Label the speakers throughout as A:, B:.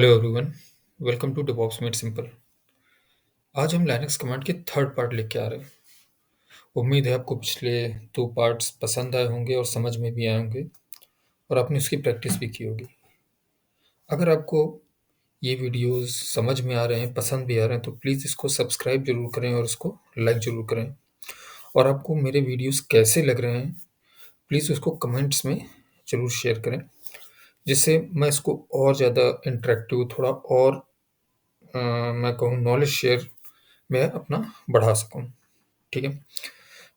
A: Hello everyone, welcome to DevOps Made Simple। आज हम Linux command के थर्ड पार्ट लेके आ रहे हैं। उम्मीद है आपको पिछले दो पार्ट्स पसंद आए होंगे और समझ में भी आए होंगे और आपने उसकी प्रैक्टिस भी की होगी। अगर आपको ये वीडियोस समझ में आ रहे हैं, पसंद भी आ रहे हैं, तो प्लीज़ इसको सब्सक्राइब ज़रूर करें और इसको लाइक ज़रूर करें। और आपको मेरे वीडियोस कैसे लग रहे हैं, प्लीज़ उसको कमेंट्स में ज़रूर शेयर करें, जिससे मैं इसको और ज़्यादा इंटरेक्टिव, थोड़ा और मैं कहूँ नॉलेज शेयर में अपना बढ़ा सकूँ। ठीक है,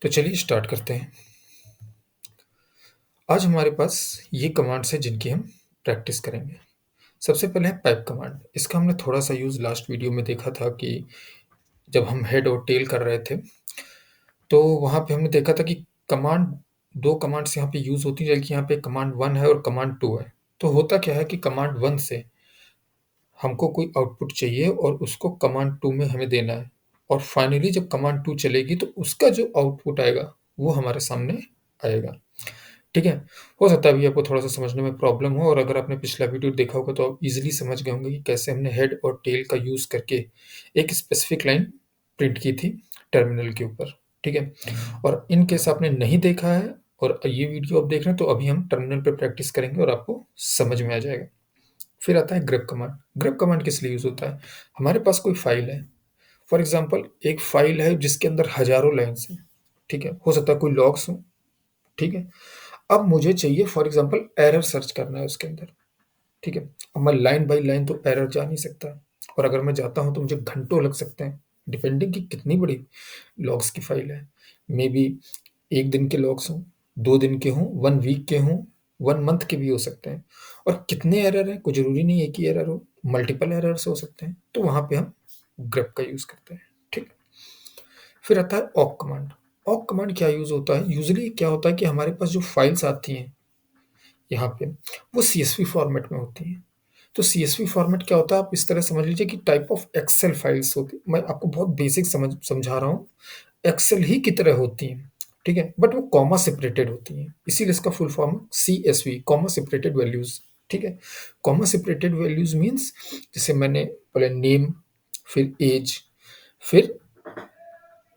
A: तो चलिए स्टार्ट करते हैं। आज हमारे पास ये कमांड्स हैं जिनकी हम प्रैक्टिस करेंगे। सबसे पहले है पाइप कमांड। इसका हमने थोड़ा सा यूज़ लास्ट वीडियो में देखा था कि जब हम हेड और टेल कर रहे थे, तो वहाँ पे हमने देखा था कि कमांड दो कमांड्स यहाँ पे यूज़ होती हैं, जबकि यहाँ पे कमांड 1 है और कमांड 2 है। तो होता क्या है कि कमांड 1 से हमको कोई आउटपुट चाहिए और उसको कमांड 2 में हमें देना है, और फाइनली जब कमांड 2 चलेगी तो उसका जो आउटपुट आएगा वो हमारे सामने आएगा। ठीक है? हो सकता है अभी आपको थोड़ा-सा समझने में प्रॉब्लम हो, और अगर आपने पिछला वीडियो देखा होगा तो आप ईज़िली समझ गए होंगे कि कैसे हमने हेड और टेल का यूज़ करके एक स्पेसिफिक लाइन प्रिंट की थी टर्मिनल के ऊपर। ठीक है? और इन केस आपने नहीं देखा है और ये वीडियो आप देख रहे हैं, तो अभी हम टर्मिनल पे प्रैक्टिस करेंगे और आपको समझ में आ जाएगा। फिर आता है ग्रेप कमांड। ग्रेप कमांड किस लिए यूज़ होता है? हमारे पास कोई फ़ाइल है, फॉर एग्ज़ाम्पल एक फ़ाइल है जिसके अंदर हज़ारों लाइन्स हैं। ठीक है? हो सकता है कोई लॉग्स हों। ठीक है? अब मुझे चाहिए फॉर एग्ज़ाम्पल एरर सर्च करना है उसके अंदर। ठीक है? अब मैं लाइन बाय लाइन तो एरर जा नहीं सकता, और अगर मैं जाता हूँ तो मुझे घंटों लग सकते हैं, डिपेंडिंग कि कितनी बड़ी लॉग्स की फ़ाइल है। मेबी 1 दिन के लॉग्स हों, 2 दिन के हों, 1 वीक के हों, 1 मंथ के भी हो सकते हैं। और कितने एरर हैं, कोई ज़रूरी नहीं है एक ही एरर हो, मल्टीपल एरर्स हो सकते हैं। तो वहाँ पे हम ग्रेप का यूज़ करते हैं। ठीक? फिर आता है ऑक कमांड। ऑक कमांड क्या यूज़ होता है? यूजुअली क्या होता है कि हमारे पास जो फाइल्स आती हैं यहाँ पे, वो सीएसवी फॉर्मेट में होती हैं। तो सीएसवी फॉर्मेट क्या होता है, आप इस तरह समझ लीजिए कि टाइप ऑफ एक्सेल फाइल्स होती हैं। मैं आपको बहुत बेसिक समझा रहा हूँ। एक्सेल ही की तरह होती हैं, ठीक है? बट वो कॉमा सेपरेटेड होती हैं, इसीलिए इसका full form CSV, comma separated values. ठीक है? कॉमा सेपरेटेड वैल्यूज़ मीन्स, जैसे मैंने पहले नेम, फिर ऐज, फिर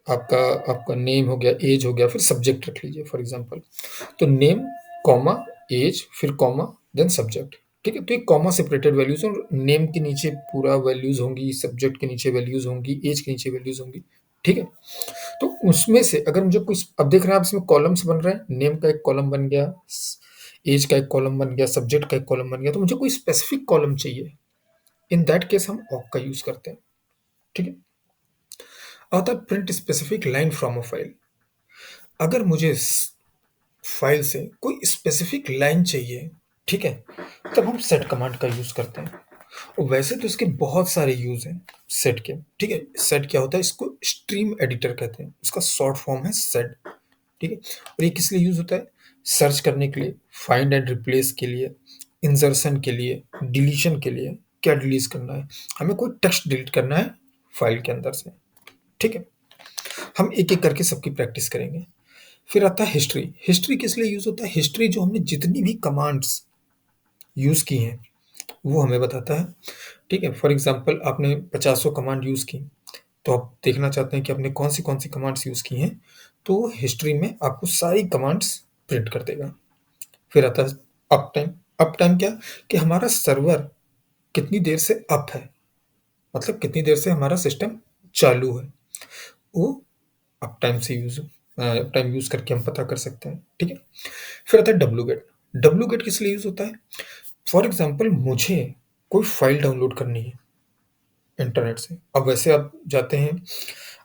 A: आपका आपका नेम हो गया, ऐज हो गया, फिर सब्जेक्ट रख लीजिए फॉर एग्ज़ाम्पल। तो नेम, कॉमा, ऐज, फिर कॉमा, देन सब्जेक्ट। ठीक है? तो ये कॉमा सेपरेटेड वैल्यूज़, और नेम के नीचे पूरा वैल्यूज़ होंगी, सब्जेक्ट के नीचे वैल्यूज़ होंगी, ऐज के नीचे वैल्यूज़ होंगी। ठीक है? तो उसमें से अगर मुझे कोई, अब देख रहे हैं आप इसमें कॉलम्स बन रहे हैं, नेम का एक कॉलम बन गया, ऐज का एक कॉलम बन गया, सब्जेक्ट का एक कॉलम बन गया, तो मुझे कोई स्पेसिफिक कॉलम चाहिए। इन दैट केस हम ऑक का यूज़ करते हैं। ठीक है? आता है print specific line from a file. अगर मुझे फाइल से कोई स्पेसिफिक लाइन चाहिए, ठीक है, तब हम सेट कमांड का यूज़ करते हैं। और वैसे तो इसके बहुत सारे यूज़ हैं सेट के। ठीक है? सेट क्या होता है? इसको स्ट्रीम एडिटर कहते हैं, इसका शॉर्ट फॉर्म है सेट। ठीक है? और ये किस लिए यूज़ होता है? सर्च करने के लिए, फाइंड एंड रिप्लेस के लिए, इंसर्शन के लिए, डिलीशन के लिए। क्या डिलीट करना है? हमें कोई टेक्स्ट डिलीट करना है फाइल के अंदर से। ठीक है? हम एक एक करके सबकी प्रैक्टिस करेंगे। फिर आता है हिस्ट्री। हिस्ट्री किस लिए यूज़ होता है? हिस्ट्री जो हमने जितनी भी कमांड्स यूज़ की हैं वो हमें बताता है। ठीक है? फॉर एग्ज़ाम्पल आपने पचासों कमांड यूज़ की, तो आप देखना चाहते हैं कि आपने कौन सी कमांड्स यूज़ की हैं, तो वो हिस्ट्री में आपको सारी कमांड्स प्रिंट कर देगा। फिर आता है अप टाइम। अप टाइम क्या? कि हमारा सर्वर कितनी देर से अप है, मतलब कितनी देर से हमारा सिस्टम चालू है, वो अप टाइम से अप टाइम यूज़ करके हम पता कर सकते हैं। ठीक है? फिर आता है डब्ल्यू गेट। डब्ल्यू गेट किस लिए यूज़ होता है? फॉर एग्ज़ाम्पल मुझे कोई फ़ाइल डाउनलोड करनी है इंटरनेट से। अब वैसे आप जाते हैं,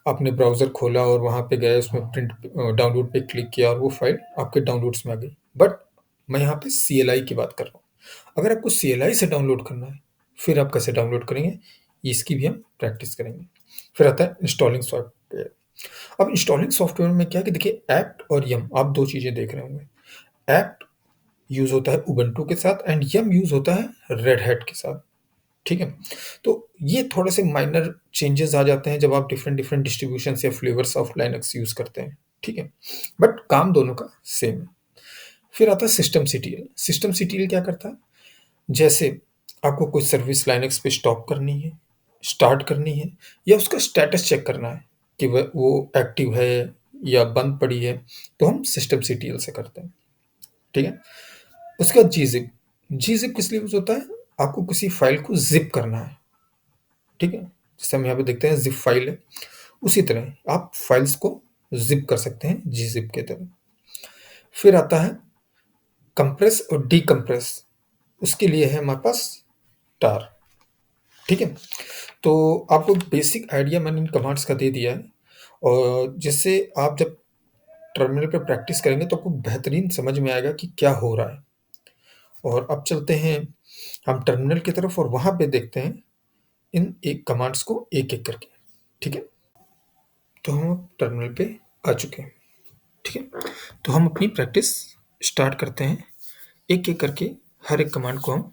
A: आपने ब्राउज़र खोला और वहाँ पे गए, उसमें डाउनलोड पे क्लिक किया और वो फ़ाइल आपके डाउनलोड्स में आ गई। बट मैं यहाँ पे सीएलआई की बात कर रहा हूँ। अगर आपको सीएलआई से डाउनलोड करना है, फिर आप कैसे डाउनलोड करेंगे? इसकी भी हम प्रैक्टिस करेंगे। फिर आता है इंस्टॉलिंग सॉफ्टवेयर। अब इंस्टॉलिंग सॉफ्टवेयर में क्या है कि देखिए, ऐप्ट और यम, आप 2 चीज़ें देख रहे होंगे। ऐप्ट यूज़ होता है उबंटू के साथ एंड यम यूज़ होता है रेड हैट के साथ। ठीक है? तो ये थोड़े से माइनर चेंजेस आ जाते हैं जब आप डिफरेंट डिफरेंट डिस्ट्रीब्यूशंस या फ्लेवर्स ऑफ लाइनक्स यूज़ करते हैं। ठीक है? बट काम दोनों का सेम है। फिर आता है सिस्टम सीटीएल। सिस्टम सीटीएल क्या करता है? जैसे आपको कोई सर्विस लाइनक्स पे स्टॉप करनी है, स्टार्ट करनी है या उसका स्टेटस चेक करना है कि वो एक्टिव है या बंद पड़ी है, तो हम systemctl से करते हैं, ठीक है? उसके बाद gzip। gzip किस लिए यूज़ होता है? आपको किसी फाइल को ज़िप करना है, ठीक है? जैसे हम यहाँ पे देखते हैं ज़िप फाइल है, उसी तरह आप फाइल्स को ज़िप कर सकते हैं gzip के तरह। फिर आता है कंप्रेस और डीकंप्रेस, उसके लिए है हमारे पास tar, ठीक है? तो आपको बेसिक आइडिया मैंने इन कमांड्स का दे दिया है, और जिससे आप जब टर्मिनल पे प्रैक्टिस करेंगे तो आपको बेहतरीन समझ में आएगा कि क्या हो रहा है। और अब चलते हैं हम टर्मिनल की तरफ और वहाँ पे देखते हैं इन एक कमांड्स को एक-एक करके, ठीक है? तो हम अब टर्मिनल पे आ चुके हैं, ठीक है? तो हम अपनी प्रैक्टिस स्टार्ट करते हैं, एक-एक करके हर एक कमांड को हम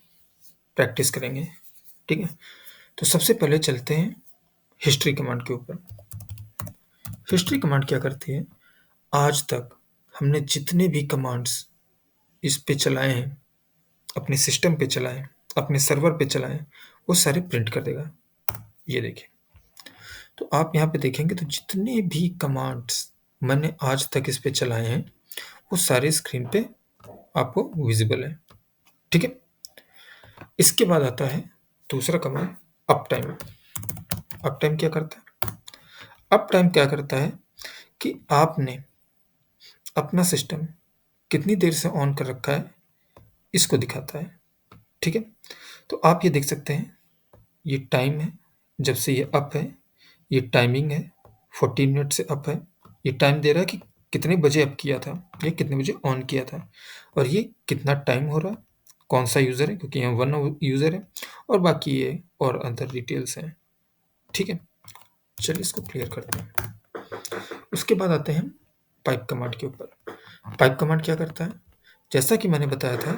A: प्रैक्टिस करेंगे, ठीक है? तो सबसे पहले चलते हैं हिस्ट्री कमांड के ऊपर। हिस्ट्री कमांड क्या करती है? आज तक हमने जितने भी कमांड्स इस पे चलाए हैं, अपने सिस्टम पे चलाए हैं, अपने सर्वर पे चलाए हैं, वो सारे प्रिंट कर देगा। ये देखिए। तो आप यहाँ पे देखेंगे तो जितने भी कमांड्स मैंने आज तक इस पे चलाए हैं, वो सारे स्क्रीन पे आपको विजिबल है, ठीक है? इसके बाद आता है दूसरा command up time. Up time क्या करता है? अप टाइम क्या करता है कि आपने अपना सिस्टम कितनी देर से ऑन कर रखा है, इसको दिखाता है, ठीक है? तो आप ये देख सकते हैं, ये टाइम है, जब से ये अप है, ये टाइमिंग है, 14 मिनट से अप है, ये टाइम दे रहा है कि कितने बजे अप किया था, या कितने बजे ऑन किया था, और ये कितना टाइम हो रहा है, कौन सा यूज़र है, क्योंकि यहाँ 1 यूज़र है, और बाकी ये और अदर डिटेल्स हैं, ठीक है? चलिए इसको क्लियर करते हैं। उसके बाद आते हैं पाइप कमांड के ऊपर। पाइप कमांड क्या करता है? जैसा कि मैंने बताया था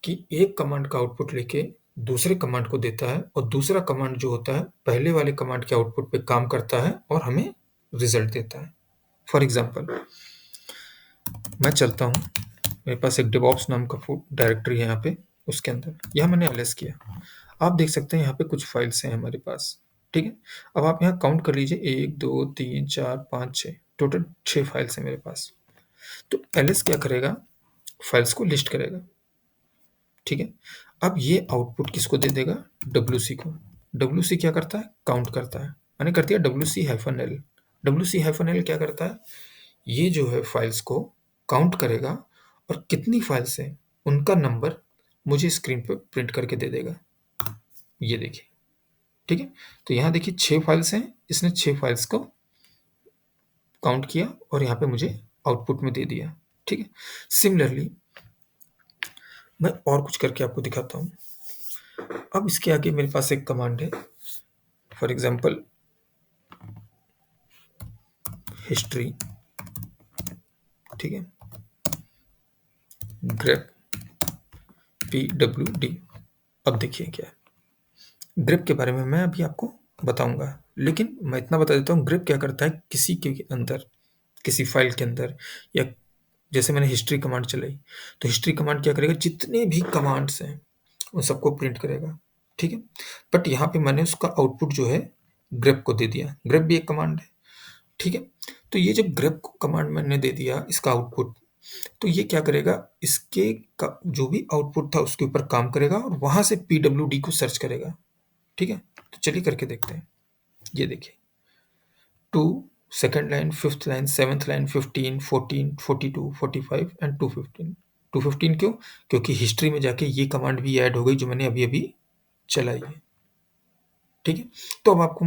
A: कि एक कमांड का आउटपुट लेके दूसरे कमांड को देता है, और दूसरा कमांड जो होता है पहले वाले कमांड के आउटपुट पे काम करता है और हमें रिजल्ट देता है। फॉर एग्जांपल मैं चलता हूँ, मेरे पास एक डेवऑप्स नाम का डायरेक्टरी है यहाँ पे, उसके अंदर यह मैंने ls किया। आप देख सकते हैं यहाँ पे कुछ फाइल्स हैं हमारे पास, ठीक है? अब आप यहाँ काउंट कर लीजिए, 1 2 3 4 5 6, टोटल 6 फाइल्स हैं मेरे पास। तो ls क्या करेगा? फाइल्स को लिस्ट करेगा, ठीक है? अब ये आउटपुट किसको दे देगा? wc को। wc क्या करता है? काउंट करता है। मैंने कर दिया wc-l। wc-l क्या करता है? ये जो है फाइल्स को काउंट करेगा और कितनी फाइल्स हैं उनका नंबर मुझे स्क्रीन पे प्रिंट करके दे देगा। ये देखिए, ठीक है? तो यहाँ देखिए 6 फाइल्स हैं, इसने 6 फाइल्स को काउंट किया और यहाँ पे मुझे आउटपुट में दे दिया, ठीक है? सिमिलरली मैं और कुछ करके आपको दिखाता हूँ। अब इसके आगे मेरे पास एक कमांड है, फॉर एग्जांपल हिस्ट्री, ठीक है? grep pwd। अब देखिए क्या है। grep के बारे में मैं अभी आपको बताऊंगा, लेकिन मैं इतना बता देता हूँ, grep क्या करता है किसी के अंदर, किसी फाइल के अंदर, या जैसे मैंने हिस्ट्री कमांड चलाई, तो हिस्ट्री कमांड क्या करेगा? जितने भी कमांड्स हैं उन सबको प्रिंट करेगा, ठीक है? बट यहाँ पे मैंने उसका आउटपुट जो है grep को दे दिया। grep भी एक कमांड है, ठीक है? तो ये जब grep को कमांड मैंने दे दिया इसका आउटपुट, तो ये क्या करेगा? इसके का जो भी आउटपुट था उसके ऊपर काम करेगा और वहां से pwd को सर्च करेगा, ठीक है? तो चलिए करके देखते हैं। ये देखिए, 2 second line, 5th line, 7th line, 15 14 42 45 and 215। 215 क्यों? क्योंकि हिस्ट्री में जाके ये कमांड भी ऐड हो गई जो मैंने अभी अभी चलाई है, ठीक है? तो अब आपको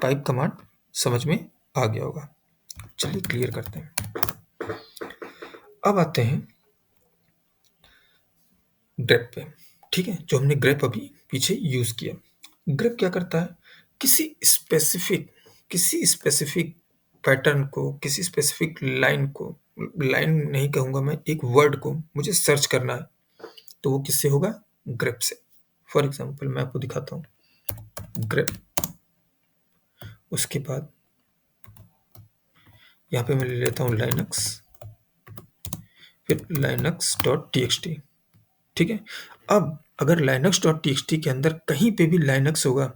A: पाइप कमांड समझ में आ गया होगा। चलिए क्लियर करते हैं। अब आते हैं grep पे, ठीक है? जो हमने grep अभी पीछे यूज किया। grep क्या करता है? किसी स्पेसिफिक पैटर्न को, किसी स्पेसिफिक लाइन को, लाइन नहीं कहूंगा मैं, एक वर्ड को मुझे सर्च करना है, तो वो किससे होगा? grep से। फॉर एग्जांपल मैं आपको दिखाता हूँ, grep, उसके बाद यहाँ पे मैं ले लेता हूँ linux, फिर linux.txt, ठीक है? अब अगर linux.txt के अंदर कहीं पे भी Linux होगा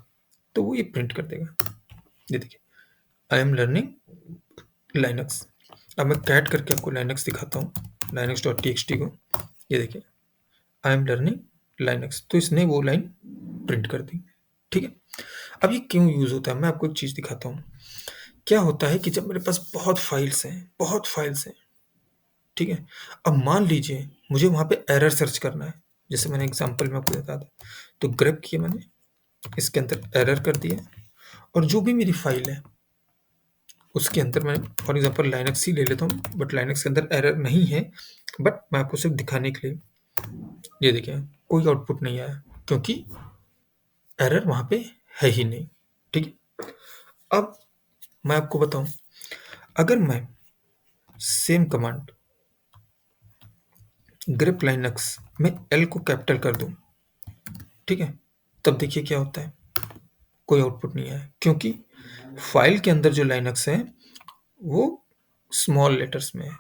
A: तो वो ये प्रिंट कर देगा। ये देखिए, आई एम लर्निंग Linux। अब मैं कैट करके आपको Linux दिखाता हूँ, linux.txt को। ये देखिए, आई एम लर्निंग Linux, तो इसने वो लाइन प्रिंट कर दी। ठीक है, अब ये क्यों यूज होता है, मैं आपको एक चीज दिखाता हूँ। क्या होता है कि जब मेरे पास बहुत फाइल्स हैं, ठीक है, अब मान लीजिए मुझे वहां पे एरर सर्च करना है, जैसे मैंने एग्जांपल में आपको बताया था, तो ग्रेप किया मैंने, इसके अंदर एरर कर दिया, और जो भी मेरी फाइल है उसके अंदर मैं फॉर एग्जांपल लाइनक्स ही ले लेता हूँ, बट लाइनक्स के अंदर एरर नहीं है, बट मैं आपको सिर्फ दिखाने के लिए, ये देखिए कोई आउटपुट नहीं आया क्योंकि एरर वहां पे है ही नहीं। ठीक है, अब मैं आपको बताऊं, अगर मैं सेम कमांड ग्रिप लाइनक्स में एल को कैपिटल कर दूं, ठीक है, तब देखिए क्या होता है, कोई आउटपुट नहीं आया क्योंकि फाइल के अंदर जो लाइनक्स है वो स्मॉल लेटर्स में है,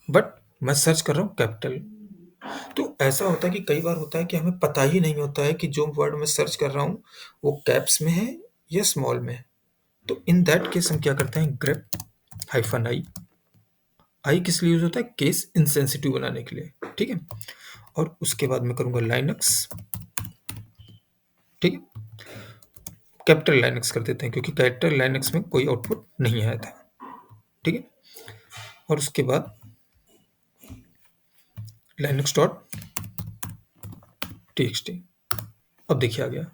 A: बट मैं सर्च कर रहा हूँ कैपिटल। तो ऐसा होता है कि कई बार होता है कि हमें पता ही नहीं होता है कि जो वर्ड मैं सर्च कर रहा हूँ वो कैप्स में है या स्मॉल में है। तो इन दैट केस हम क्या करते हैं, ग्रेप हाइफन आई, आई किस लिए यूज होता है, केस इनसेंसिटिव बनाने के लिए। ठीक है, और उसके बाद मैं करूंगा लाइनक्स, ठीक है, कैपिटल लाइनक्स कर देते हैं क्योंकि कैपिटल लाइनक्स में कोई आउटपुट नहीं आया था। ठीक है, और उसके बाद लाइनक्स डॉट टीएक्सटी, अब देखिए आ गया।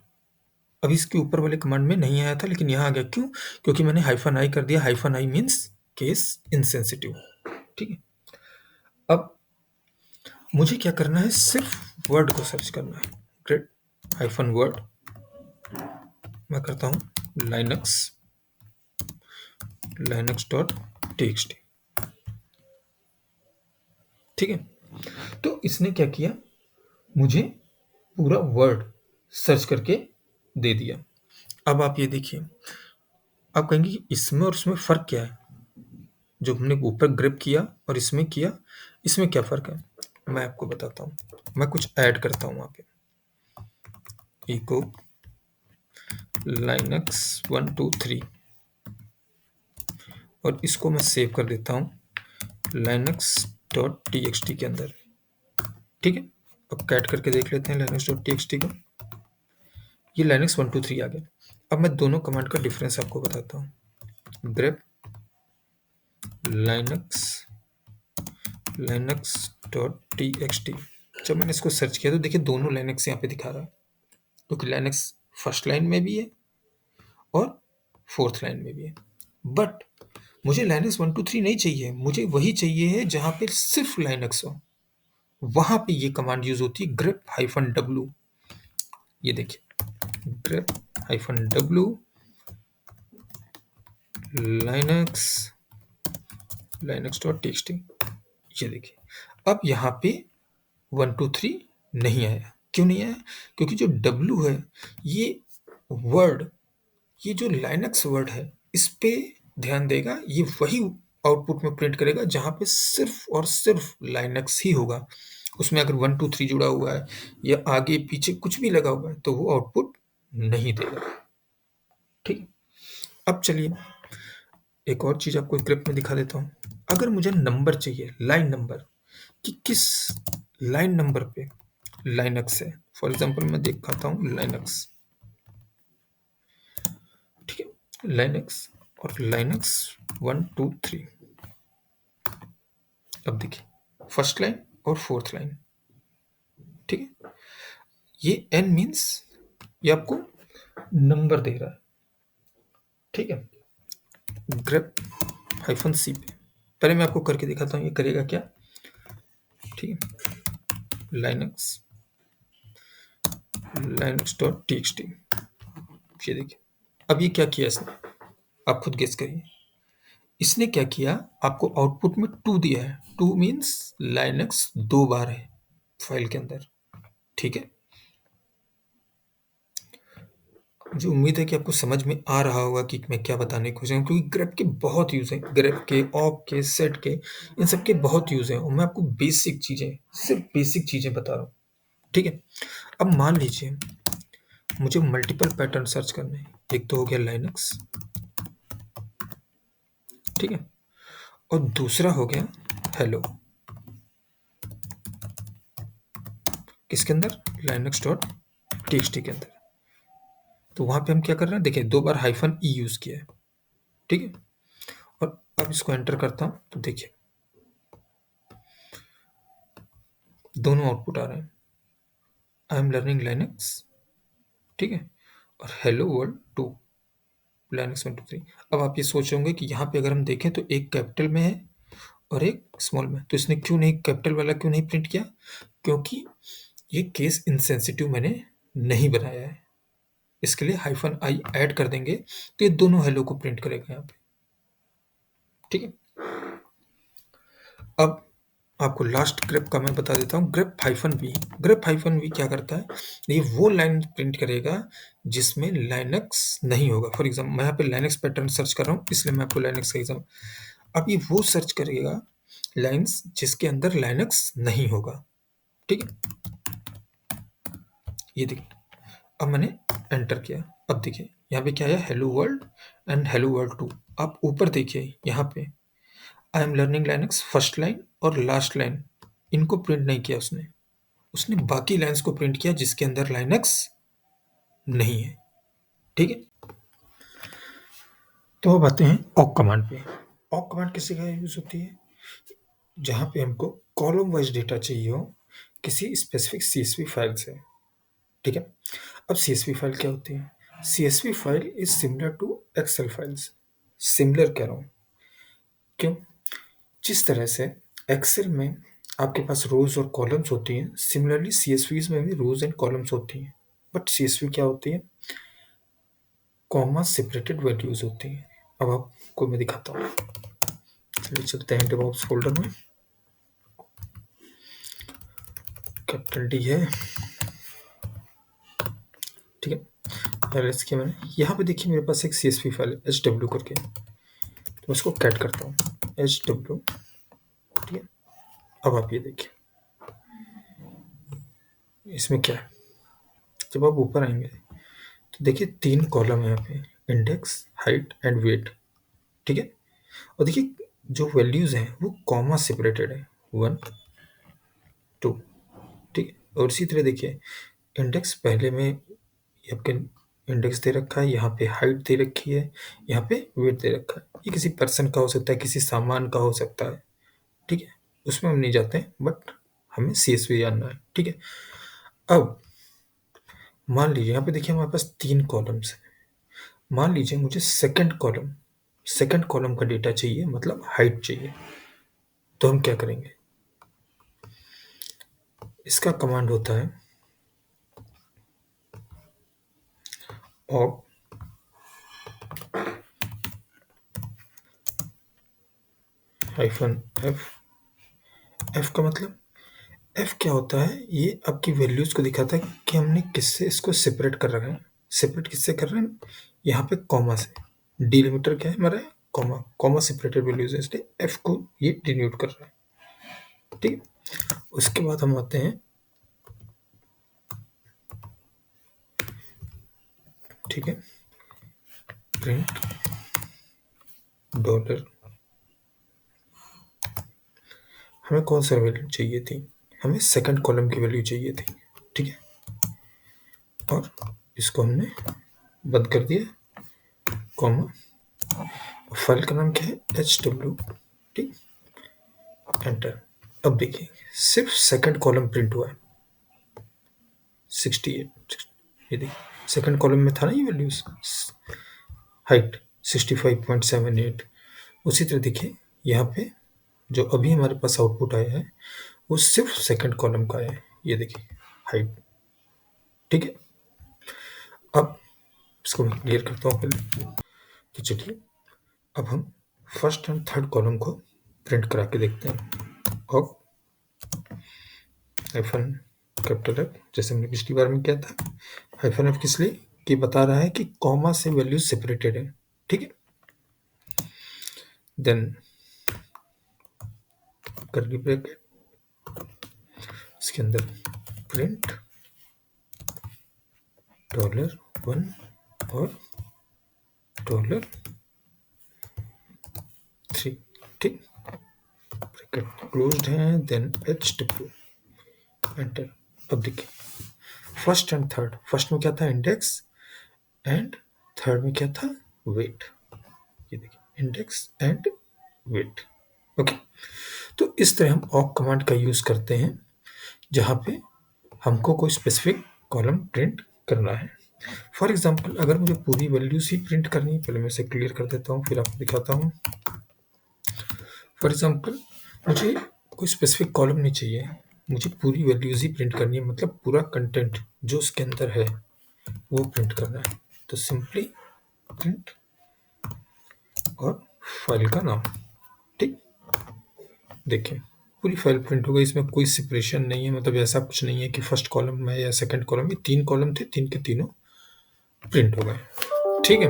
A: अब इसके ऊपर वाले कमांड में नहीं आया था लेकिन यहाँ आ गया, क्यों, क्योंकि मैंने हाइफन आई कर दिया, hyphen I means case insensitive. ठीक है, अब मुझे क्या करना है, सिर्फ वर्ड को सर्च करना है, ग्रेट हाइफन वर्ड, मैं करता हूँ लाइनक्स, लाइनक्स डॉट टीएक्सटी। ठीक है, तो इसने क्या किया, मुझे पूरा वर्ड सर्च करके दे दिया। अब आप ये देखिए, आप कहेंगे कि इसमें और उसमें फ़र्क क्या है, जो हमने ऊपर ग्रिप किया और इसमें किया, इसमें क्या फ़र्क है, मैं आपको बताता हूँ। मैं कुछ ऐड करता हूँ वहाँ पे, इको लाइनक्स 123, और इसको मैं सेव कर देता हूँ linux.txt के अंदर। ठीक है, अब कैट करके देख लेते हैं linux.txt को, ये linux 123 आ गया। अब मैं दोनों कमांड का डिफरेंस आपको बताता हूँ, grep linux.txt, जब मैंने इसको सर्च किया तो देखिए दोनों लाइनक्स यहाँ पे दिखा रहा है, क्योंकि लाइनक्स फर्स्ट लाइन में भी है और फोर्थ लाइन में भी है। बट मुझे लाइनक्स 123 नहीं चाहिए, मुझे वही चाहिए है जहाँ पे सिर्फ लाइनक्स हो, वहां पे ये कमांड यूज होती है ग्रिप हाइफन डब्ल्यू। ये देखिए, grip hyphen W Linux, Linux dot TXT. ये देखिए, अब यहाँ पे 123 नहीं आया, क्यों नहीं आया, क्योंकि जो डब्ल्यू है ये वर्ड, ये जो लाइनक्स वर्ड है इस पे ध्यान देगा, ये वही आउटपुट में प्रिंट करेगा जहाँ पे सिर्फ और सिर्फ लाइनक्स ही होगा। उसमें अगर 123 जुड़ा हुआ है या आगे पीछे कुछ भी लगा हुआ है तो वो आउटपुट नहीं देगा। ठीक है, अब चलिए एक और चीज आपको स्क्रिप्ट में दिखा देता हूँ। अगर मुझे नंबर चाहिए, लाइन नंबर, कि किस लाइन नंबर पे लाइनक्स है, फॉर एग्जांपल मैं दिखाता हूँ लाइनक्स, ठीक है, लाइनक्स और लाइनक्स 123। अब देखिए फर्स्ट लाइन और फोर्थ लाइन, ठीक है, ये n मीन्स ये आपको नंबर दे रहा है। ठीक है, ग्रेप हाइफन सी पे पहले मैं आपको करके दिखाता हूँ ये करेगा क्या। ठीक है, लाइनक्स, लाइनक्स डॉट टीएक्सटी, ये देखिए, अब ये क्या किया इसने, आप खुद गेस करिए। इसने क्या किया, आपको आउटपुट में 2 दिया है, 2 मीन्स लाइनक्स 2 बार है फाइल के अंदर। ठीक है, मुझे उम्मीद है कि आपको समझ में आ रहा होगा कि मैं क्या बताने की कोशिश कर रहा हूँ, क्योंकि ग्रेप के बहुत यूज़ हैं, ग्रेप के, ऑप के, सेट के, इन सब के बहुत यूज़ हैं और मैं आपको बेसिक चीज़ें, सिर्फ बेसिक चीज़ें बता रहा हूँ। ठीक है। अब मान लीजिए मुझे मल्टीपल पैटर्न सर्च करने हैं। एक तो हो गया लाइनक्स, ठीक है, और दूसरा हो गया हेलो। किसके अंदर? लाइनक्स डॉट टीएक्सटी के अंदर। तो वहां पे हम क्या कर रहे हैं, देखिए 2 बार हाइफन ई यूज किया है, ठीक है। और अब इसको एंटर करता हूं तो देखिए दोनों आउटपुट आ रहे हैं। आई एम लर्निंग लाइनक्स, ठीक है, और हेलो वर्ल्ड 2, लाइनक्स 1 2 3। अब आप ये सोच होंगे कि यहाँ पे अगर हम देखें तो एक कैपिटल में है और एक स्मॉल में, तो इसने क्यों नहीं कैपिटल वाला क्यों नहीं प्रिंट किया? क्योंकि ये केस इनसेंसिटिव मैंने नहीं बनाया है। इसके लिए हाइफन आई ऐड कर देंगे तो ये दोनों हेलो को प्रिंट करेगा यहाँ पे, ठीक है। अब आपको लास्ट ग्रेप का मैं बता देता हूँ, grep hyphen v. Grep hyphen v क्या करता है? ये वो लाइन प्रिंट करेगा जिसमें लाइनक्स नहीं होगा। फॉर एग्जाम्पल मैं यहाँ पे लाइनक्स पैटर्न सर्च कर रहा हूँ, इसलिए मैं आपको लाइनक्स का एग्जाम्पल। अब ये वो सर्च करेगा लाइन्स जिसके अंदर लाइनक्स नहीं होगा, ठीक है। ये देखिए अब मैंने एंटर किया, अब देखिए यहाँ पे क्या है, hello world and hello world 2। आप ऊपर देखिए यहाँ पे I am learning Linux first line और लास्ट लाइन, इनको प्रिंट नहीं किया उसने। उसने बाकी लाइन्स को प्रिंट किया जिसके अंदर लाइनक्स नहीं है, ठीक है। तो अब आते हैं ऑक कमांड पे। ऑक कमांड किसी का यूज होती है जहां पे हमको कॉलम वाइज डेटा चाहिए हो किसी स्पेसिफिक सीएसवी फाइल से, ठीक है। अब सीएसवी फाइल क्या होती है? CSV file is similar to Excel files. Similar कह रहा हूँ क्यों? जिस तरह से एक्सेल में आपके पास रोज और कॉलम्स होती हैं, सिमिलरली सीएसवीज में भी रोज एंड कॉलम्स होती हैं। बट सीएसवी क्या होती है? कॉमा सेपरेटेड वैल्यूज होती हैं। अब आपको मैं दिखाता हूँ, चलिए चलते हैं डेवऑप्स फोल्डर में। कैपिटल डी है, ठीक है। एलएस किया मैंने। यहाँ पे देखिए मेरे पास एक सीएसवी फाइल है एच डब्ल्यू करके, तो मैं इसको कैट करता हूँ एच डब्ल्यू, ठीक है। अब आप ये देखिए इसमें क्या है, जब आप ऊपर आएंगे तो देखिए 3 कॉलम है यहाँ पे, इंडेक्स, हाइट एंड वेट, ठीक है। और देखिए जो वैल्यूज हैं वो कॉमा सेपरेटेड है, 1 2, ठीक है। और इसी तरह देखिए इंडेक्स पहले में ये आपके इंडेक्स दे रखा है, यहाँ पे हाइट दे रखी है, यहाँ पे वेट दे रखा है। ये किसी पर्सन का हो सकता है, किसी सामान का हो सकता है, ठीक है। उसमें हम नहीं जाते हैं, बट हमें सीएसवी जानना है, ठीक है। अब मान लीजिए यहाँ पे देखिए हमारे पास 3 कॉलम्स हैं। मान लीजिए मुझे सेकंड कॉलम का डेटा चाहिए, मतलब हाइट चाहिए। तो हम क्या करेंगे? इसका कमांड होता है ऑप हाइफन एफ। एफ का मतलब, एफ क्या होता है? ये आपकी वैल्यूज को दिखाता है कि हमने किससे इसको सेपरेट कर रखा है। सेपरेट किससे कर रहे हैं? यहाँ पे कॉमा से। डिलिमीटर क्या है हमारा? कॉमा। कॉमा सेपरेटेड वैल्यूज है, इसलिए एफ को ये डिनोट कर रहा है, ठीक है। उसके बाद हम आते हैं, ठीक है, प्रिंट डॉलर। हमें कौन सा वैल्यू चाहिए थी? हमें सेकंड कॉलम की वैल्यू चाहिए थी, ठीक है। और इसको हमने बंद कर दिया, कॉमा। फाइल का नाम क्या है? एच डब्ल्यू, ठीक, एंटर। अब देखिए सिर्फ सेकंड कॉलम प्रिंट हुआ है, 68। ये देखिए सेकंड कॉलम में था ना ये वैल्यूज, हाइट 65.78। उसी तरह देखिए यहाँ पे जो अभी हमारे पास आउटपुट आया है वो सिर्फ सेकंड कॉलम का है, ये देखिए हाइट, ठीक है। अब इसको मैं क्लियर करता हूँ पहले। तो चलिए अब हम फर्स्ट एंड थर्ड कॉलम को प्रिंट करा के देखते हैं। और हाइफन कैपिटल एफ, जैसे हमने पिछली बार में किया था। हाइफन एफ किस लिए? कि बता रहा है कि कॉमा से वैल्यूज सेपरेटेड है, ठीक है। देन कर्ली ब्रैकेट, इसके अंदर प्रिंट $1 और $3, ठीक, ब्रैकेट क्लोज्ड है, देन HW, एंटर। अब देखिए फर्स्ट एंड थर्ड, फर्स्ट में क्या था इंडेक्स एंड थर्ड में क्या था वेट, ये देखिए इंडेक्स एंड वेट। ओके, तो इस तरह हम ऑक कमांड का यूज करते हैं जहां पे हमको कोई स्पेसिफिक कॉलम प्रिंट करना है। फॉर एग्जाम्पल अगर मुझे पूरी वैल्यूज ही प्रिंट करनी है, पहले मैं इसे क्लियर कर देता हूँ फिर आपको दिखाता हूँ। फॉर एग्जाम्पल मुझे कोई स्पेसिफिक कॉलम नहीं चाहिए, मुझे पूरी वैल्यूज ही प्रिंट करनी है, मतलब पूरा कंटेंट जो उसके अंदर है वो प्रिंट करना है। तो सिंपली प्रिंट और फाइल का नाम, ठीक, देखिए पूरी फाइल प्रिंट हो गई, इसमें कोई सेपरेशन नहीं है, मतलब ऐसा कुछ नहीं है कि फर्स्ट कॉलम में या सेकंड कॉलम में, 3 कॉलम थे, 3 के तीनों प्रिंट हो गए, ठीक है।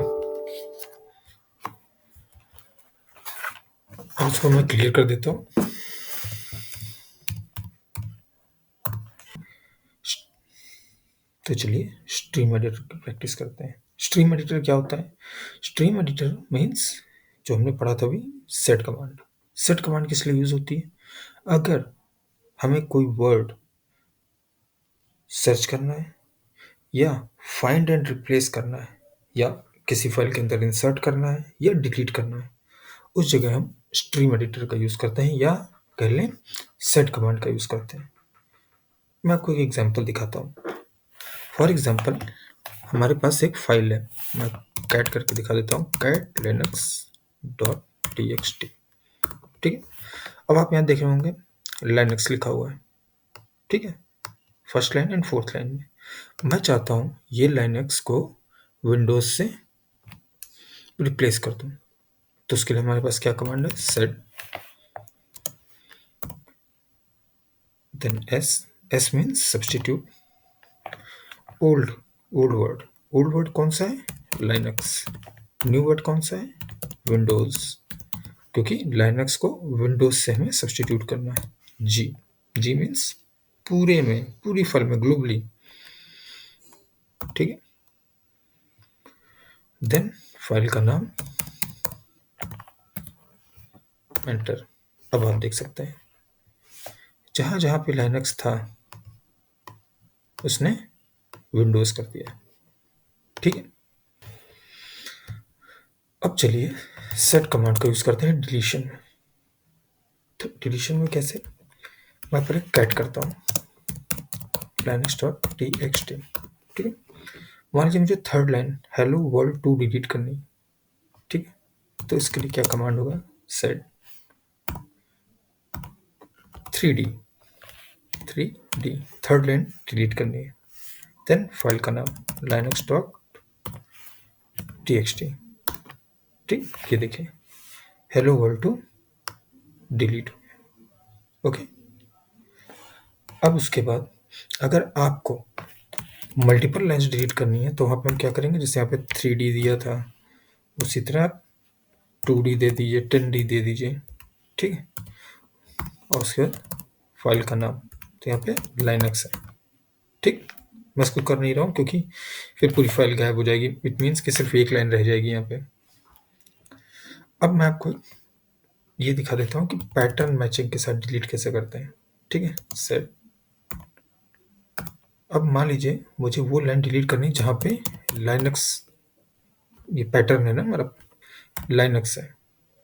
A: अब इसको मैं क्लियर कर देता हूँ। तो चलिए स्ट्रीम एडिटर की प्रैक्टिस करते हैं। स्ट्रीम एडिटर क्या होता है? स्ट्रीम एडिटर मीन्स जो हमने पढ़ा था अभी, सेट कमांड। सेट कमांड किस लिए यूज होती है? अगर हमें कोई वर्ड सर्च करना है या फाइंड एंड रिप्लेस करना है या किसी फाइल के अंदर इंसर्ट करना है या डिलीट करना है, उस जगह हम स्ट्रीम एडिटर का यूज करते हैं या कह लें सेट कमांड का यूज करते हैं। मैं आपको एक एग्जांपल दिखाता हूँ। फॉर एग्जांपल हमारे पास एक फाइल है, मैं कैट करके दिखा देता हूँ, cat linux .txt, ठीक है। अब आप यहाँ देख रहे होंगे लिनक्स लिखा हुआ है, ठीक है, first line and fourth line में। मैं चाहता हूँ ये लिनक्स को विंडोज से रिप्लेस कर दूँ, तो उसके लिए हमारे पास क्या कमांड है, sed then s means substitute old word कौन सा है, लिनक्स, न्यू वर्ड कौन सा है, विंडोज, क्योंकि लाइनक्स को विंडोज से हमें सब्सटीट्यूट करना है। जी मीन्स पूरे में, पूरी फाइल में, ग्लोबली, ठीक है। देन फाइल का नाम, एंटर। अब आप देख सकते हैं जहां जहां पे लाइनक्स था उसने विंडोज कर दिया, ठीक है। अब चलिए सेट कमांड का यूज करते हैं डिलीशन में। तो डिलीशन में कैसे, मैं पहले कैट करता हूँ linux.txt, ठीक है। मान लीजिए मुझे third line hello world 2 delete करनी, ठीक है, तो इसके लिए क्या कमांड होगा, set 3d third line delete करनी है। देन फाइल का नाम linux.txt, ठीक, ये देखिए हेलो वर्ल्ड 2 डिलीट हो गया, ओके। अब उसके बाद अगर आपको मल्टीपल लाइन्स डिलीट करनी है तो वहाँ पे हम क्या करेंगे, जैसे यहाँ पे 3d दिया था उसी तरह आप 2d दे दीजिए, 10d दे दीजिए, ठीक है। और उसके बाद फाइल का नाम, तो यहाँ पे लाइनक्स है, ठीक। मैं इसको कर नहीं रहा हूँ क्योंकि फिर पूरी फाइल गायब हो जाएगी, इट मीन्स कि सिर्फ एक लाइन रह जाएगी यहाँ पे। अब मैं आपको ये दिखा देता हूँ कि पैटर्न मैचिंग के साथ डिलीट कैसे करते हैं, ठीक है। सेट, अब मान लीजिए मुझे वो लाइन डिलीट करनी है जहाँ पे लाइनक्स, ये पैटर्न है ना हमारा, लाइनक्स है,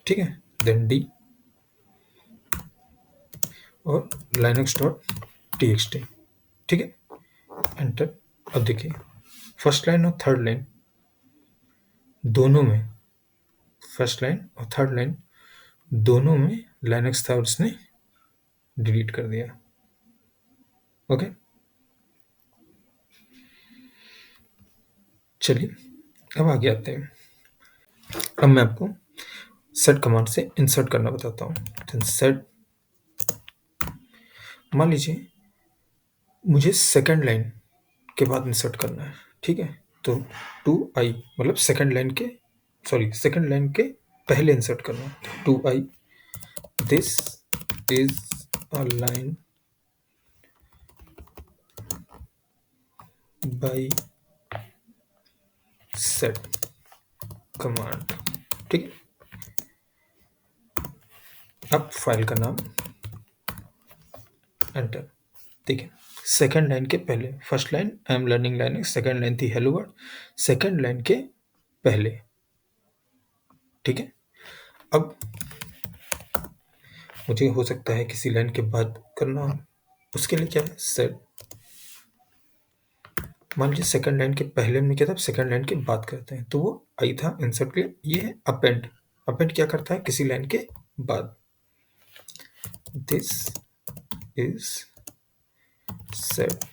A: ठीक है। देन डी और linux.txt, ठीक है, एंटर। अब देखिए फर्स्ट लाइन और थर्ड लाइन दोनों में, फर्स्ट लाइन और थर्ड लाइन दोनों में लाइनक्स था और उसने डिलीट कर दिया, ओके। चलिए अब आगे आते हैं। अब मैं आपको सेट कमांड से इंसर्ट करना बताता हूँ। देन सेट, मान लीजिए मुझे सेकंड लाइन के बाद इंसर्ट करना है, ठीक है, तो 2i मतलब सेकंड लाइन के, सॉरी सेकंड लाइन के पहले इंसर्ट करना है, 2i this is a line by set command. ठीक है, अब फाइल का नाम, एंटर। देखिए सेकंड लाइन के पहले, first line I am learning Linux, second line थी हेलो वर्ल्ड, सेकंड लाइन के पहले। ठीक है, अब मुझे हो सकता है किसी लाइन के बाद करना हो, उसके लिए क्या है, सेट। मान लीजिए सेकंड लाइन के पहले हमने किया था, सेकंड लाइन के बाद करते हैं, तो वो आई था इंसर्ट के लिए। ये है अपेंड। अपेंड क्या करता है, किसी लाइन के बाद। This is set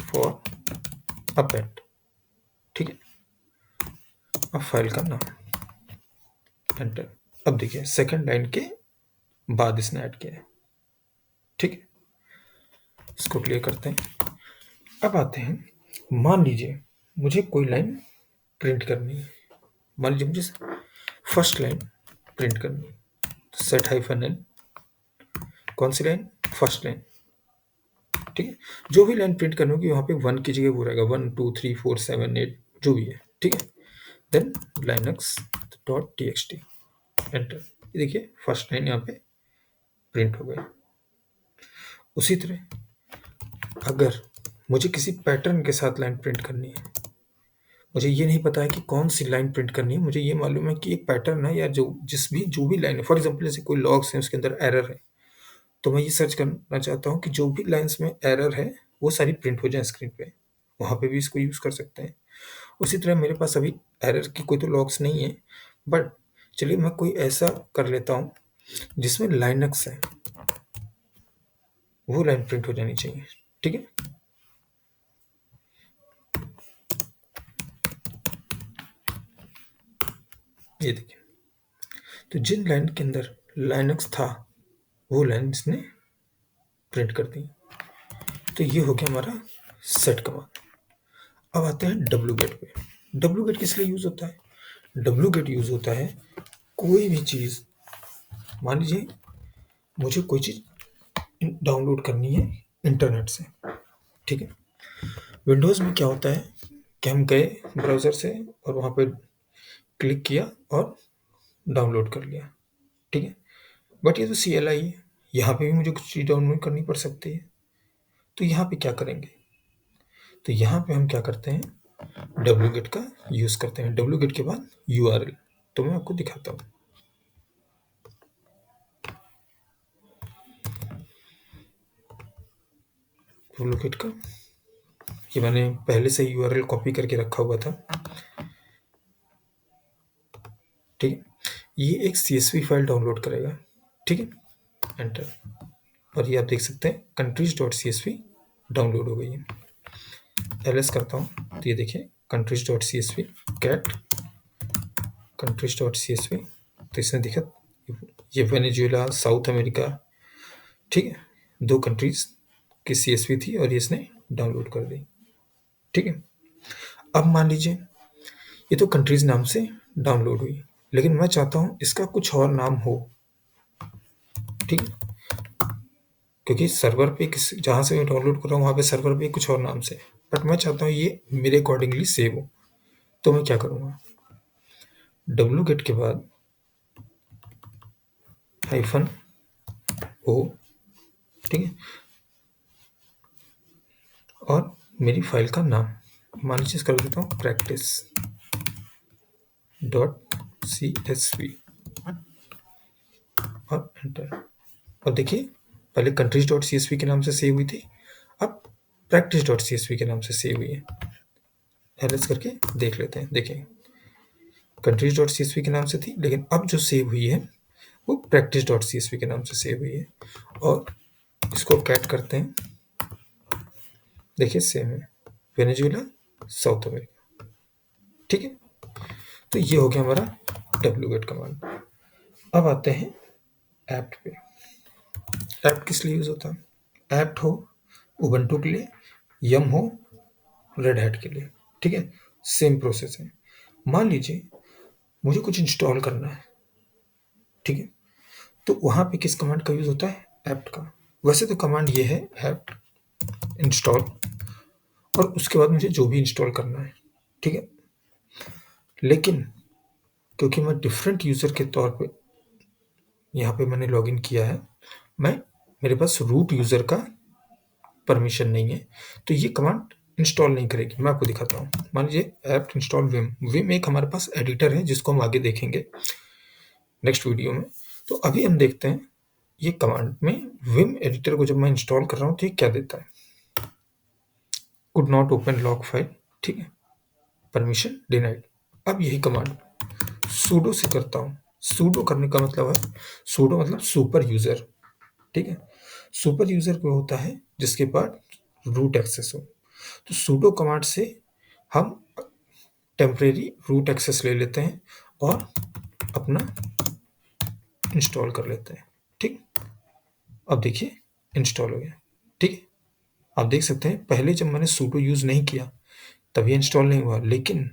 A: for append. ठीक है, अब फाइल का नाम, एंटर। अब देखिए सेकंड लाइन के बाद इसने ऐड किया है। ठीक है, इसको क्लियर करते हैं। अब आते हैं, मान लीजिए मुझे कोई लाइन प्रिंट करनी है। मान लीजिए मुझे फर्स्ट लाइन प्रिंट करनी है, तो सेट हाइफन एन, कौन सी लाइन, फर्स्ट लाइन। ठीक है, जो भी लाइन प्रिंट करनी होगी वहाँ पे 1 की जगह वो रहेगा, 1 2 3 4 7 8 जो भी है। ठीक है, then linux dot txt, enter. ये देखिए फर्स्ट लाइन यहाँ पे प्रिंट हो गई। उसी तरह अगर मुझे किसी पैटर्न के साथ लाइन प्रिंट करनी है, मुझे ये नहीं पता है कि कौन सी लाइन प्रिंट करनी है, मुझे ये मालूम है कि एक पैटर्न है या जो भी लाइन है, फॉर एग्जाम्पल जैसे कोई लॉग्स है उसके अंदर एरर है, तो मैं ये सर्च करना चाहता हूँ कि जो भी लाइन्स में एरर है वो सारी प्रिंट हो जाए स्क्रीन पे। वहाँ पे भी इसको यूज़ कर सकते हैं। उसी तरह मेरे पास अभी एरर की कोई तो लॉग्स नहीं है, बट चलिए मैं कोई ऐसा कर लेता हूँ जिसमें लाइनक्स है, वो लाइन प्रिंट हो जानी चाहिए। ठीक है, ये देखिए, तो जिन लाइन के अंदर लाइनक्स था वो लाइन इसने प्रिंट कर दी। तो ये हो गया हमारा सेट कमांड। अब आते हैं डब्ल्यू गेट पे। डब्ल्यू गेट किस लिए यूज होता है, डब्ल्यू गेट यूज होता है कोई भी चीज़, मान लीजिए मुझे कोई चीज़ डाउनलोड करनी है इंटरनेट से। ठीक है, विंडोज़ में क्या होता है कि हम गए ब्राउज़र से और वहाँ पे क्लिक किया और डाउनलोड कर लिया। ठीक है, बट ये तो CLI है, यहाँ पे भी मुझे कुछ चीज़ डाउनलोड करनी पड़ सकती है। तो यहाँ पे क्या करेंगे, तो यहाँ पे हम क्या करते हैं, डब्ल्यू गेट का यूज़ करते हैं। डब्ल्यू गेट के बाद URL, तो मैं आपको दिखाता हूँ। डब्ल्यू गेट का ये मैंने पहले से ही URL कॉपी करके रखा हुआ था। ठीक है, ये एक CSV फाइल डाउनलोड करेगा। ठीक है, एंटर। और ये आप देख सकते हैं कंट्रीज डॉट CSV डाउनलोड हो गई है। LS करता हूँ तो ये देखिए countries dot CSV cat countries dot CSV, तो इसने देखा ये वेनेजुएला, साउथ अमेरिका, ठीक है, 2 कंट्रीज की CSV थी और ये इसने डाउनलोड कर दी। ठीक है, अब मान लीजिए ये तो कंट्रीज नाम से डाउनलोड हुई, लेकिन मैं चाहता हूँ इसका कुछ और नाम हो। ठीक है, क्योंकि सर्वर पे किस जहाँ से मैं डाउनलोड कर रहा हूँ वहाँ पे सर्वर पे कुछ और नाम से, बट मैं चाहता हूँ ये मेरे अकॉर्डिंगली सेव हो। तो मैं क्या करूँगा, डब्ल्यू गेट के बाद हाइफन ओ, ठीक है, और मेरी फाइल का नाम मान लीजिए कर देता हूँ प्रैक्टिस डॉट CSV और एंटर। और देखिए पहले कंट्रीज डॉट CSV के नाम से सेव हुई थी, अब प्रैक्टिस डॉट CSV के नाम से सेव हुई है। एलएस करके देख लेते हैं। देखिए कंट्रीज डॉट CSV के नाम से थी, लेकिन अब जो सेव हुई है वो प्रैक्टिस डॉट CSV के नाम से सेव हुई है। और इसको कैट करते हैं, देखिए सेम है, वेनेजुएला, साउथ अमेरिका। ठीक है, तो ये हो गया हमारा डब्ल्यू गेट कमांड। अब आते हैं ऐप्ट पे। ऐप्ट किस लिए यूज होता है, ऐप्ट हो उबंटू के लिए, यम हो रेड हैट के लिए। ठीक है, सेम प्रोसेस है। मान लीजिए मुझे कुछ इंस्टॉल करना है, ठीक है, तो वहाँ पे किस कमांड का यूज होता है, ऐप्ट का। वैसे तो कमांड ये है ऐप्ट इंस्टॉल, और उसके बाद मुझे जो भी इंस्टॉल करना है, ठीक है। लेकिन क्योंकि मैं डिफरेंट यूज़र के तौर पे यहाँ पे मैंने लॉगिन किया है, मैं मेरे पास रूट यूज़र का परमिशन नहीं है, तो ये कमांड इंस्टॉल नहीं करेगी। मैं आपको दिखाता हूँ। मान लीजिए ऐप्ट इंस्टॉल विम। विम एक हमारे पास एडिटर है जिसको हम आगे देखेंगे नेक्स्ट वीडियो में। तो अभी हम देखते हैं ये कमांड में विम एडिटर को जब मैं इंस्टॉल कर रहा हूँ तो ये क्या देता है। Could not open log file, ठीक है, परमिशन डिनाइड। अब यही कमांड सूडो से करता हूँ। सूडो करने का मतलब है, सूडो मतलब सुपर यूज़र, ठीक है। सुपर यूज़र को होता है जिसके पास रूट एक्सेस हो। तो सूडो कमांड से हम टेम्परेरी रूट एक्सेस ले लेते हैं और अपना इंस्टॉल कर लेते हैं, ठीक। अब देखिए इंस्टॉल हो गया, ठीक है। आप देख सकते हैं पहले जब मैंने सूडो यूज़ नहीं किया तब ये इंस्टॉल नहीं हुआ, लेकिन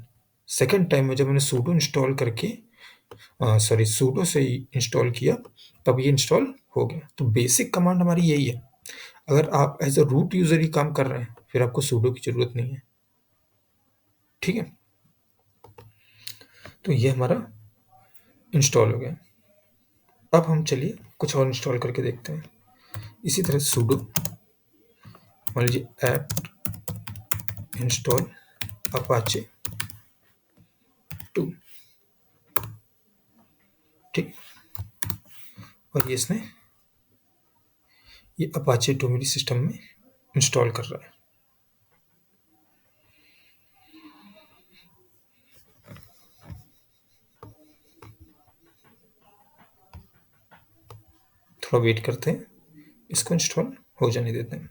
A: सेकंड टाइम में जब मैंने सूडो इंस्टॉल करके सॉरी सूडो से इंस्टॉल किया तब ये इंस्टॉल हो गया। तो बेसिक कमांड हमारी यही है। अगर आप एज अ रूट यूज़र ही काम कर रहे हैं फिर आपको सूडो की ज़रूरत नहीं है, ठीक है। तो ये हमारा इंस्टॉल हो गया। अब हम चलिए कुछ और इंस्टॉल करके देखते हैं। इसी तरह सूडो मान लीजिए ऐप इंस्टॉल अपाचे 2, ठीक। और ये इसने ये अपाचे 2 मेरी सिस्टम में इंस्टॉल कर रहा है। थोड़ा वेट करते हैं, इसको इंस्टॉल हो जाने देते हैं।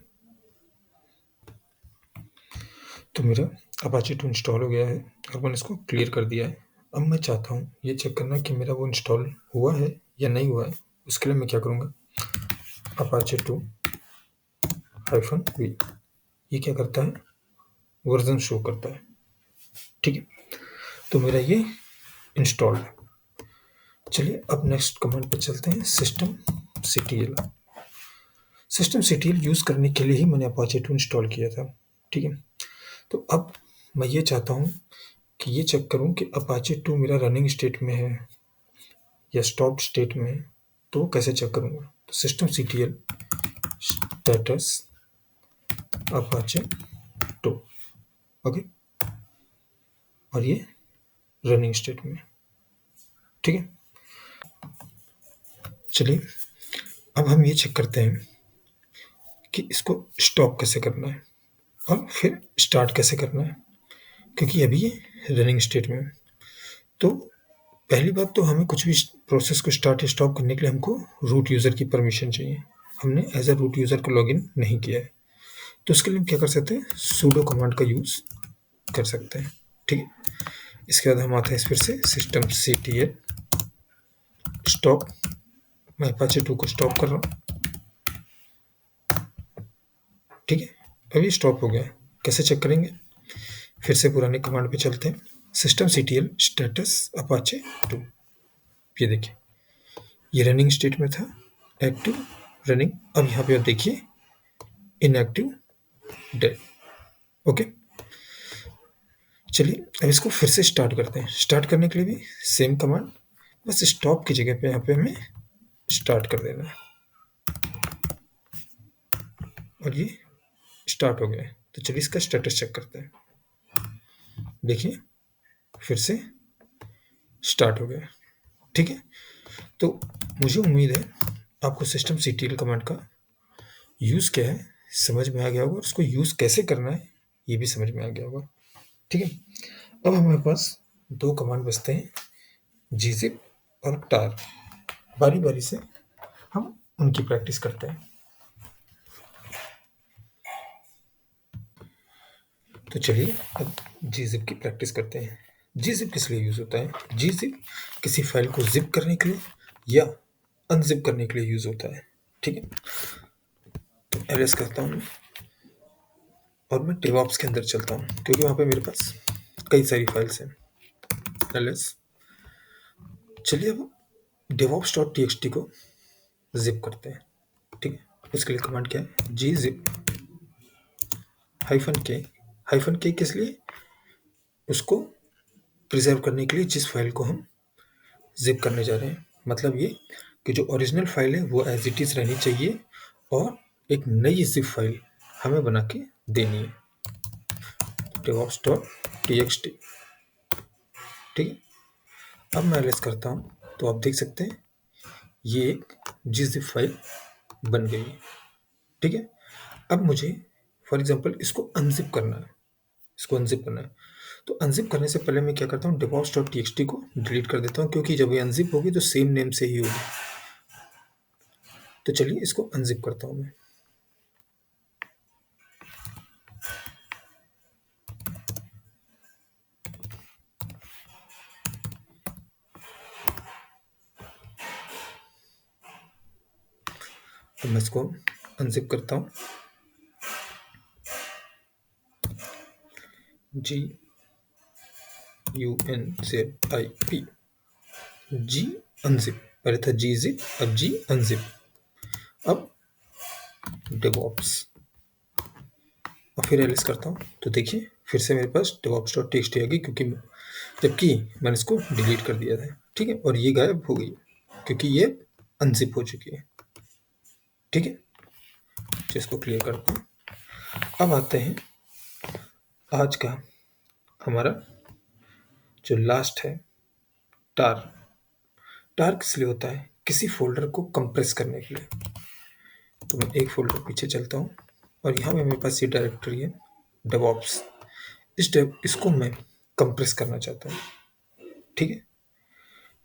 A: तो मेरा अपाचे 2 इंस्टॉल हो गया है और मैंने इसको क्लियर कर दिया है। अब मैं चाहता हूँ ये चेक करना कि मेरा वो इंस्टॉल हुआ है या नहीं हुआ है। उसके लिए मैं क्या करूँगा, अपाचे 2 -v, ये क्या करता है, वर्जन शो करता है, ठीक है। तो मेरा ये इंस्टॉल है। चलिए अब नेक्स्ट कमांड पे चलते हैं, system ctl। System ctl use करने के लिए ही मैंने अपाचे 2 इंस्टॉल किया था, ठीक है। तो अब मैं ये चाहता हूँ कि ये चेक करूँ कि अपाचे 2 मेरा रनिंग स्टेट में है या स्टॉप स्टेट में है। तो कैसे चेक करूँगा, तो system ctl status Apache 2, okay, और ये रनिंग स्टेट में, ठीक है। चलिए अब हम ये चेक करते हैं कि इसको स्टॉप कैसे करना है और फिर स्टार्ट कैसे करना है, क्योंकि अभी ये रनिंग स्टेट में है। तो पहली बात तो हमें कुछ भी प्रोसेस को स्टार्ट या स्टॉप करने के लिए हमको रूट यूज़र की परमिशन चाहिए। हमने एज अ रूट यूज़र को लॉगिन नहीं किया है, तो उसके लिए हम क्या कर सकते हैं, सूडो कमांड का यूज़ कर सकते हैं, ठीक है। इसके बाद हम आते हैं फिर से सिस्टम ctl स्टॉप। मैं अपाचे 2 को स्टॉप कर रहा हूँ, ठीक है। अभी स्टॉप हो गया। कैसे चेक करेंगे, फिर से पुराने कमांड पे चलते हैं, सिस्टम ctl स्टेटस अपाचे 2। ये देखिए ये रनिंग स्टेट में था, एक्टिव रनिंग। अब यहाँ पे आप देखिए इनएक्टिव डेड, ओके। चलिए अब इसको फिर से स्टार्ट करते हैं। स्टार्ट करने के लिए भी सेम कमांड, बस स्टॉप की जगह पे यहाँ पे हमें स्टार्ट कर देना है और ये स्टार्ट हो गया है। तो चलिए इसका स्टेटस चेक करते हैं। देखिए फिर से स्टार्ट हो गया, ठीक है। तो मुझे उम्मीद है आपको सिस्टम ctl कमांड का यूज़ क्या है समझ में आ गया होगा और उसको यूज़ कैसे करना है ये भी समझ में आ गया होगा, ठीक है। अब हमारे पास दो कमांड बचते हैं, gzip और tar। बारी बारी से हम उनकी प्रैक्टिस करते हैं। तो चलिए अब gzip की प्रैक्टिस करते हैं। gzip किस लिए यूज़ होता है, gzip किसी फाइल को जिप करने के लिए या अनजिप करने के लिए यूज़ होता है, ठीक है। तो ls करता हूँ मैं और मैं DevOps के अंदर चलता हूँ क्योंकि वहाँ पे मेरे पास कई सारी फाइल्स हैं। ls, चलिए अब devops.txt को जिप करते हैं, ठीक है। उसके लिए कमांड क्या है, gzip -k -k किस लिए? उसको प्रिज़र्व करने के लिए जिस फ़ाइल को हम ज़िप करने जा रहे हैं। मतलब ये कि जो ओरिजिनल फ़ाइल है वो एज़ इट इज़ रहनी चाहिए और एक नई ज़िप फ़ाइल हमें बना के देनी है। devops.txt ठीक है? अब मैं एलएस करता हूँ तो आप देख सकते हैं ये एक gzip फ़ाइल बन गई है। ठीक है? अब मुझे फॉर एग्ज़ाम्पल इसको अनज़िप करना है। तो अनज़िप करने से पहले मैं क्या करता हूँ, devops.txt को डिलीट कर देता हूँ क्योंकि जब ये अनज़िप होगी तो सेम नेम से ही होगी। तो चलिए इसको अनज़िप करता हूँ मैं। तो मैं इसको अनज़िप करता हूँ। GUNZIP जी अनज़िप, पहले था gzip, अब जी अनज़िप। अब DevOps और फिर एलिस करता हूँ तो देखिए फिर से मेरे पास devops.txt आ गई जबकि मैंने इसको डिलीट कर दिया था। ठीक है? और ये गायब हो गई क्योंकि ये अनज़िप हो चुकी है। ठीक है? तो इसको क्लियर करता हूँ। अब आते हैं आज का हमारा जो लास्ट है, टार। टार किस लिए होता है? किसी फ़ोल्डर को कंप्रेस करने के लिए। तो मैं एक फ़ोल्डर पीछे चलता हूँ और यहाँ पे मेरे पास ये डायरेक्टरी है DevOps। इसको मैं कंप्रेस करना चाहता हूँ। ठीक है?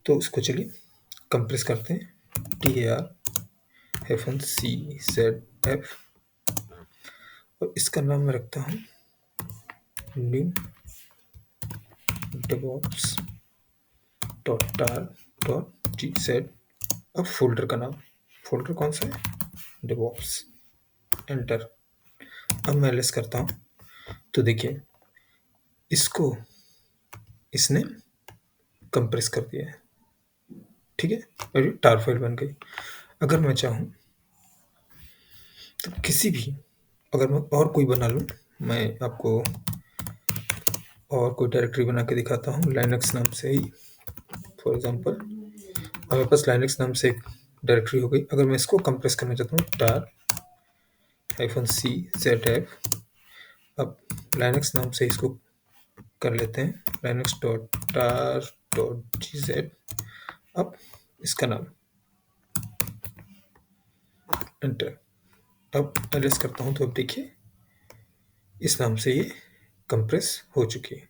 A: तो इसको चलिए कंप्रेस करते हैं। TAR-CZF और इसका नाम मैं रखता हूँ न्यू devops.tar.gz। अब फोल्डर का नाम, फोल्डर कौन सा है? DevOps। एंटर। अब मैं एलएस करता हूँ तो देखिए इसको इसने कंप्रेस कर दिया है। ठीक है? और ये टार फाइल बन गई। अगर मैं चाहूँ तो किसी भी, अगर मैं और कोई बना लूँ, मैं आपको और कोई डायरेक्टरी बना के दिखाता हूँ लाइनक्स नाम से ही। फॉर एग्जांपल मेरे पास लाइनक्स नाम से एक डायरेक्टरी हो गई। अगर मैं इसको कंप्रेस करना चाहता हूँ tar-CZF, अब लाइनक्स नाम से इसको कर लेते हैं linux.tar.gz। अब इसका नाम एंटर। अब एलएस करता हूँ तो अब देखिए इस नाम से ये कंप्रेस हो चुकी है।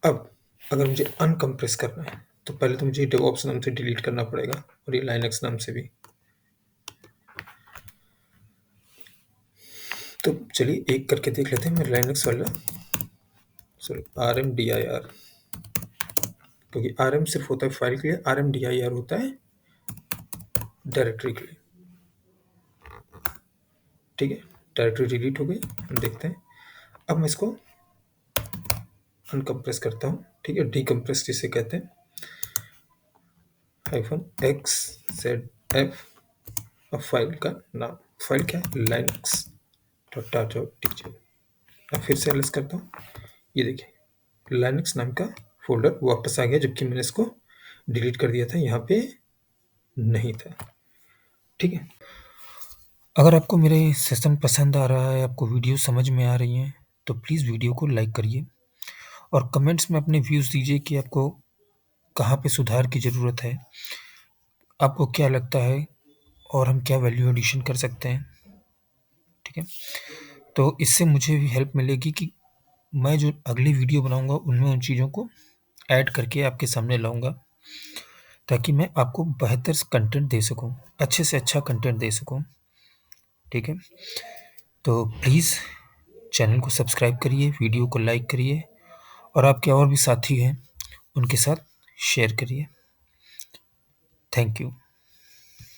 A: अब अगर मुझे अनकंप्रेस करना है तो पहले तो मुझे डेवऑप्स नाम से डिलीट करना पड़ेगा और ये लाइनक्स नाम से भी। तो चलिए एक करके देख लेते हैं। मैं लाइनक्स वाला सॉरी RMDIR, क्योंकि RM सिर्फ होता है फाइल के लिए, RMDIR होता है डायरेक्टरी के लिए। ठीक है? डायरेक्टरी डिलीट हो गई। हम देखते हैं। अब मैं इसको अनकंप्रेस करता हूँ। ठीक है? डीकंप्रेस जिसे कहते हैं -XZF। अब फाइल का नाम, फाइल क्या है? linux.tar.txt। अब फिर से एलएस करता हूँ। ये देखिए लाइनक्स नाम का फोल्डर वापस आ गया जबकि मैंने इसको डिलीट कर दिया था, यहाँ पे नहीं था। ठीक है? अगर आपको मेरे सेशन पसंद आ रहा है, आपको वीडियो समझ में आ रही हैं, तो प्लीज़ वीडियो को लाइक करिए और कमेंट्स में अपने व्यूज़ दीजिए कि आपको कहाँ पे सुधार की ज़रूरत है, आपको क्या लगता है और हम क्या वैल्यू एडिशन कर सकते हैं। ठीक है? तो इससे मुझे भी हेल्प मिलेगी कि मैं जो अगली वीडियो बनाऊँगा उनमें उन चीज़ों को ऐड करके आपके सामने लाऊँगा, ताकि मैं आपको बेहतर कंटेंट दे सकूँ, अच्छे से अच्छा कंटेंट दे सकूँ। ठीक है? तो प्लीज़ चैनल को सब्सक्राइब करिए, वीडियो को लाइक करिए और आपके और भी साथी हैं, उनके साथ शेयर करिए। Thank you.